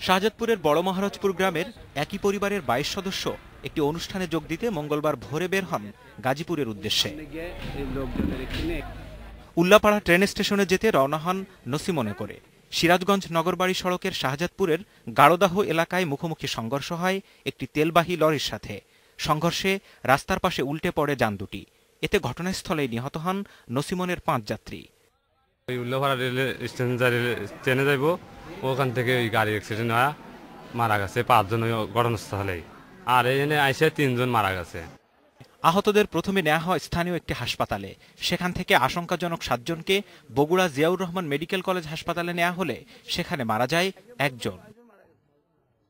শাহজাদপুরের বড় মহারাজপুর গ্রামের একই পরিবারের ২২ সদস্য একটি অনুষ্ঠানে যোগ দিতে মঙ্গলবার ভোরে বের হন গাজীপুরের উদ্দেশ্যে। উল্লাপাড়া ট্রেন স্টেশনে যেতে রওনা হন নসিমনে করে। সিরাজগঞ্জ নগরবাড়ি সড়কের শাহজাদপুরের গাড়োদাহ এলাকায় মুখোমুখি সংঘর্ষ হয় একটি তেলবাহী লরির সাথে। সংঘর্ষে রাস্তার পাশে উল্টে পড়ে যান দুটি। এতে ঘটনাস্থলেই নিহত হন নসিমনের ৫ যাত্রী। উল্লাপাড়া রেল স্টেশন ট্রেনে যাইব, ওখান থেকে ওই গাড়ি অ্যাক্সিডেন্ট হয়, মারা গেছে ৫ জন ওই ঘটনাস্থলেই, আর এখানে আইসে ৩ জন মারা গেছে। আহতদের প্রথমে নেওয়া হয় স্থানীয় একটি হাসপাতালে। সেখান থেকে আশঙ্কাজনক ৭ জনকে বগুড়া জিয়াউর রহমান মেডিকেল কলেজ হাসপাতালে নেওয়া হলে সেখানে মারা যায় একজন।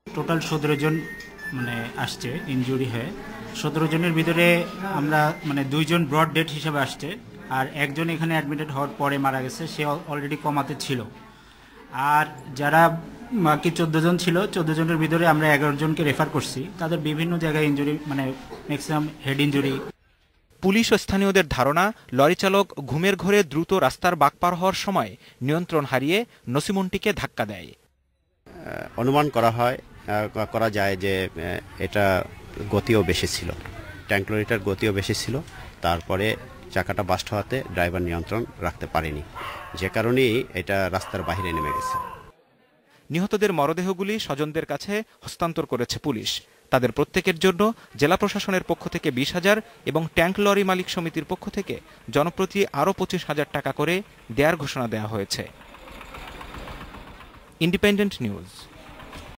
টোটাল ১৭ জন আসছে ইনজুরি হয়ে। ১৭ জনের ভিতরে আমরা ২ জন ব্রড ডেথ হিসেবে আসছে, আর একজন এখানে অ্যাডমিটেড হওয়ার পরে মারা গেছে, সে অলরেডি কমাতে ছিল। আর যারা বাকি ১৪ জন ছিল, ১৪ জনের ভিতরে আমরা ১১ জনকে রেফার করছি। তাদের বিভিন্ন জায়গায় injury, maximum head injury. Police ও স্থানীয়দের ধারণা, লরি চালক ঘুমের ঘোরে দ্রুত রাস্তার বাঁক পার হওয়ার সময় নিয়ন্ত্রণ হারিয়ে নসিমনটিকে ধাক্কা দেয়। অনুমান করা যায় যে এটা গতিও বেশি ছিল, ট্যাঙ্ক লরিটার গতিও বেশি ছিল। তারপরে চাকাটা বাস্ট হওয়াতে ড্রাইভার নিয়ন্ত্রণ রাখতে পারেনি, যে কারণেই এটা রাস্তার বাইরে নেমে গেছে। নিহতদের মরদেহগুলি স্বজনদের কাছে হস্তান্তর করেছে পুলিশ। তাদের প্রত্যেকের জন্য জেলা প্রশাসনের পক্ষ থেকে ২০,০০০ এবং ট্যাঙ্ক লরি মালিক সমিতির পক্ষ থেকে জনপ্রতি আরও ২৫,০০০ টাকা করে দেয়ার ঘোষণা দেওয়া হয়েছে। Independent news.